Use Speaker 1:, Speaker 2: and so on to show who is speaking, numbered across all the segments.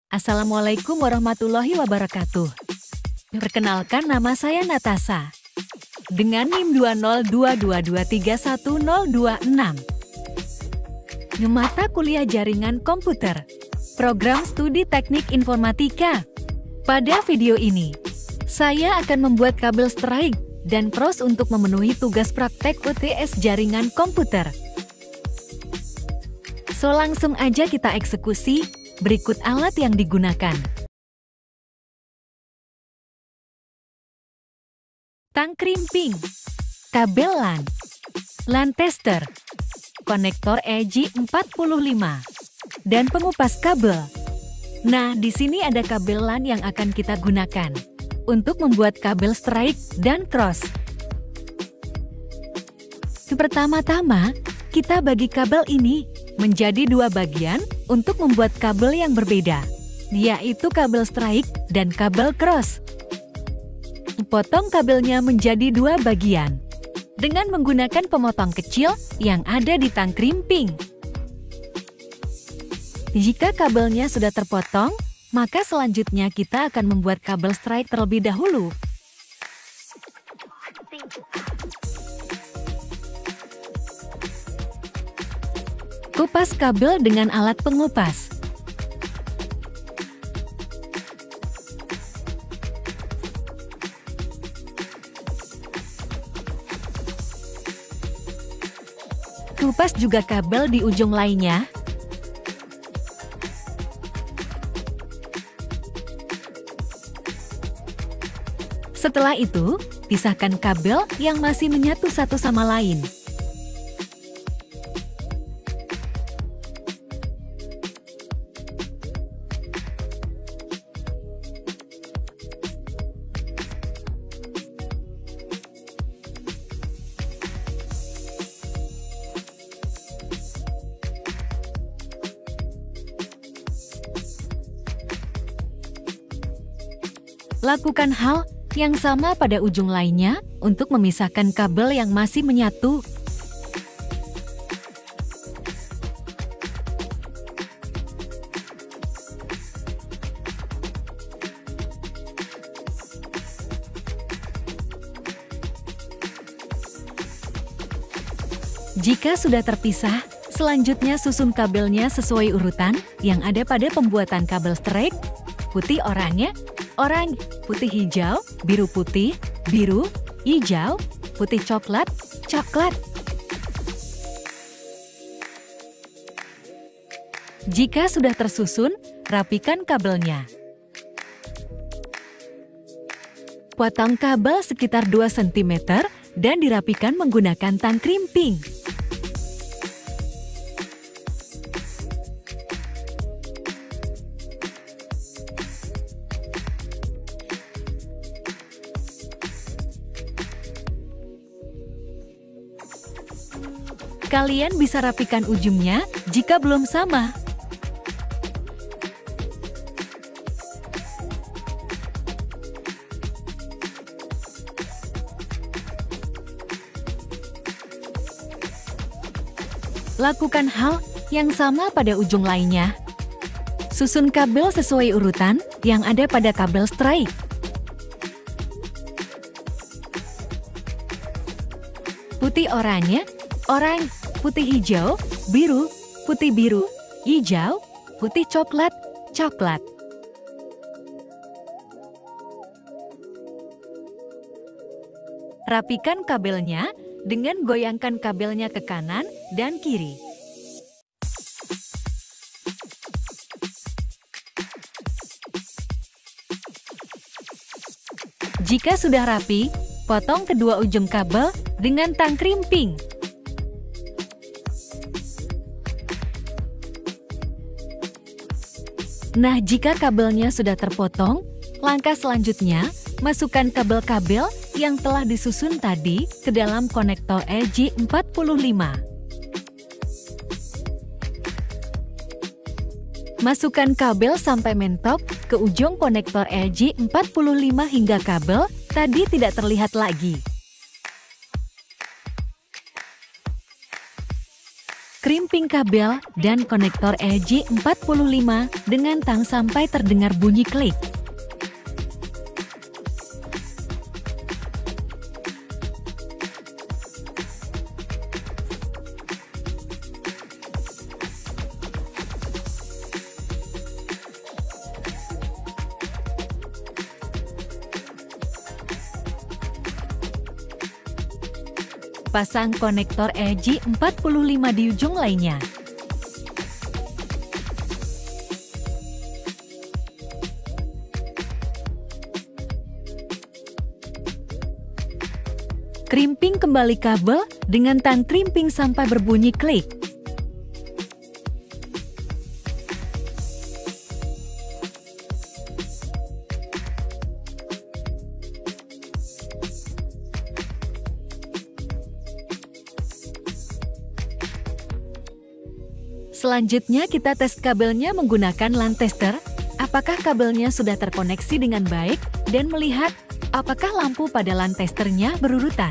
Speaker 1: Assalamualaikum warahmatullahi wabarakatuh. Perkenalkan, nama saya Natasha. Dengan NIM 202231026. Mata kuliah jaringan komputer. Program studi teknik informatika. Pada video ini, saya akan membuat kabel strike dan cross untuk memenuhi tugas praktek UTS jaringan komputer. So langsung aja kita eksekusi. Berikut alat yang digunakan. Tang krimping, kabel LAN, LAN tester, konektor EJ45, dan pengupas kabel. Nah, di sini ada kabel LAN yang akan kita gunakan untuk membuat kabel strike dan cross. Pertama-tama, kita bagi kabel ini menjadi dua bagian untuk membuat kabel yang berbeda, yaitu kabel strike dan kabel cross. Potong kabelnya menjadi dua bagian dengan menggunakan pemotong kecil yang ada di tang krimping. Jika kabelnya sudah terpotong, maka selanjutnya kita akan membuat kabel strike terlebih dahulu. Kupas kabel dengan alat pengupas. Kupas juga kabel di ujung lainnya. Setelah itu, pisahkan kabel yang masih menyatu satu sama lain. Lakukan hal yang sama pada ujung lainnya untuk memisahkan kabel yang masih menyatu. Jika sudah terpisah, selanjutnya susun kabelnya sesuai urutan yang ada pada pembuatan kabel strike: putih oranye, oranye, putih hijau, biru putih, biru, hijau, putih coklat, coklat. Jika sudah tersusun, rapikan kabelnya. Potong kabel sekitar 2 cm dan dirapikan menggunakan tang krimping. Kalian bisa rapikan ujungnya jika belum sama. Lakukan hal yang sama pada ujung lainnya. Susun kabel sesuai urutan yang ada pada kabel strike. Putih oranye, oranye, putih hijau, biru, putih biru, hijau, putih coklat, coklat. Rapikan kabelnya dengan goyangkan kabelnya ke kanan dan kiri. Jika sudah rapi, potong kedua ujung kabel dengan tang krimping. Nah, jika kabelnya sudah terpotong, langkah selanjutnya, masukkan kabel-kabel yang telah disusun tadi ke dalam konektor EJ45. Masukkan kabel sampai mentok ke ujung konektor EJ45 hingga kabel tadi tidak terlihat lagi. Krimping kabel dan konektor EJ45 dengan tang sampai terdengar bunyi klik. Pasang konektor EJ45 di ujung lainnya. Krimping kembali kabel dengan tang krimping sampai berbunyi klik. Selanjutnya kita tes kabelnya menggunakan LAN tester, apakah kabelnya sudah terkoneksi dengan baik, dan melihat apakah lampu pada LAN testernya berurutan.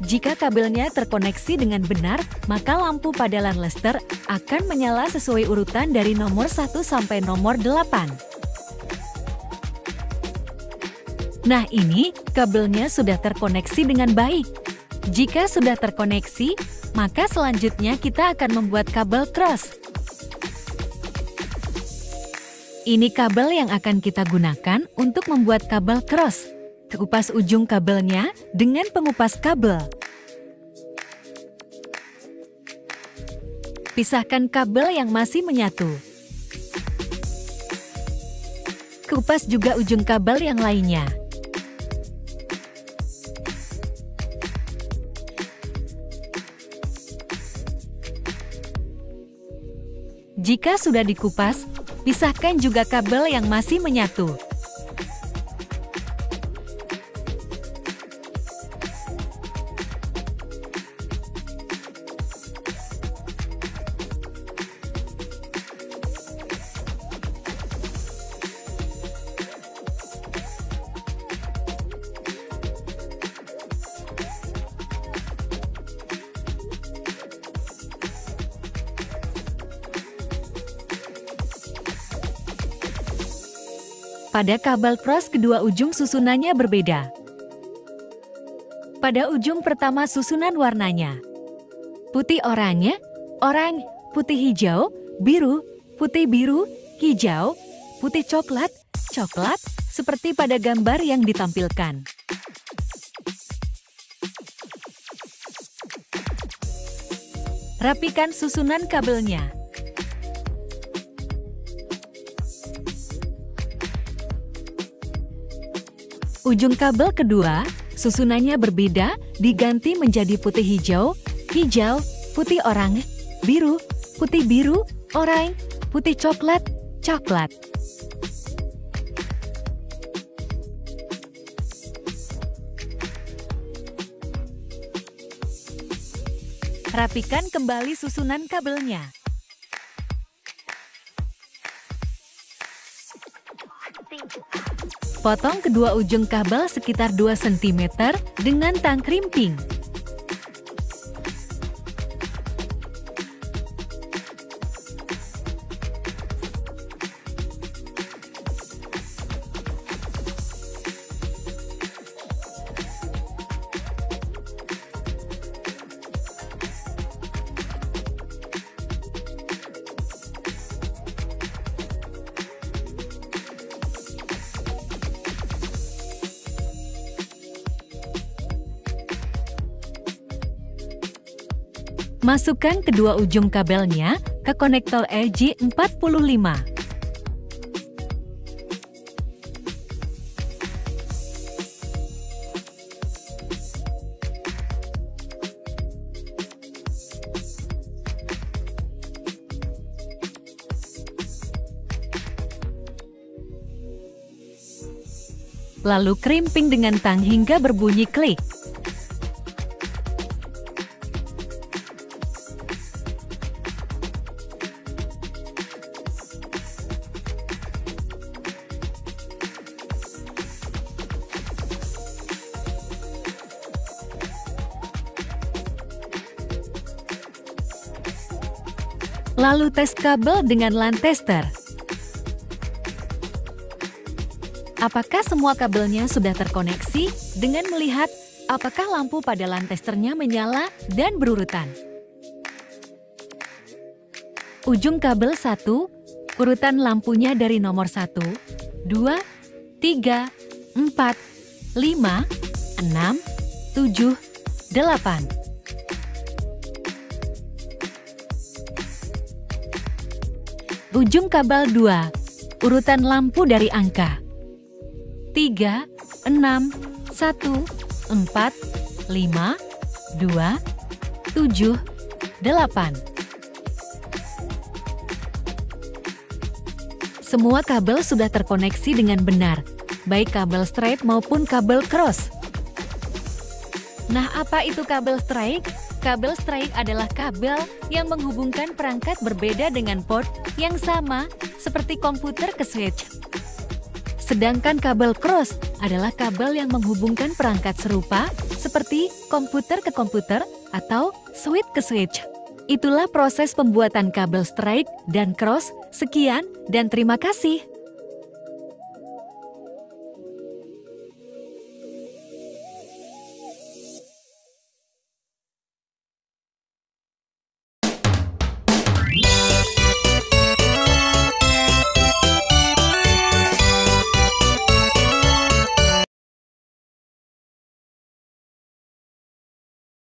Speaker 1: Jika kabelnya terkoneksi dengan benar, maka lampu pada LAN tester akan menyala sesuai urutan dari nomor 1 sampai nomor 8. Nah ini, kabelnya sudah terkoneksi dengan baik. Jika sudah terkoneksi, maka selanjutnya kita akan membuat kabel cross. Ini kabel yang akan kita gunakan untuk membuat kabel cross. Kupas ujung kabelnya dengan pengupas kabel. Pisahkan kabel yang masih menyatu. Kupas juga ujung kabel yang lainnya. Jika sudah dikupas, pisahkan juga kabel yang masih menyatu. Pada kabel cross kedua ujung susunannya berbeda. Pada ujung pertama susunan warnanya putih oranye, oranye, putih hijau, biru, putih biru, hijau, putih coklat, coklat, seperti pada gambar yang ditampilkan. Rapikan susunan kabelnya. Ujung kabel kedua, susunannya berbeda, diganti menjadi putih hijau, hijau, putih oranye, biru, putih biru, oranye, putih coklat, coklat. Rapikan kembali susunan kabelnya. Potong kedua ujung kabel sekitar 2 cm dengan tang krimping. Masukkan kedua ujung kabelnya ke konektor EJ45. Lalu krimping dengan tang hingga berbunyi klik. Lalu tes kabel dengan LAN tester. Apakah semua kabelnya sudah terkoneksi dengan melihat apakah lampu pada LAN testernya menyala dan berurutan. Ujung kabel 1, urutan lampunya dari nomor 1, 2, 3, 4, 5, 6, 7, 8. Ujung kabel 2, urutan lampu dari angka 3, 6, 1, 4, 5, 2, 7, 8. Semua kabel sudah terkoneksi dengan benar, baik kabel straight maupun kabel cross. Nah, apa itu kabel straight? Kabel straight adalah kabel yang menghubungkan perangkat berbeda dengan port yang sama seperti komputer ke switch. Sedangkan kabel cross adalah kabel yang menghubungkan perangkat serupa seperti komputer ke komputer atau switch ke switch. Itulah proses pembuatan kabel straight dan cross. Sekian dan terima kasih.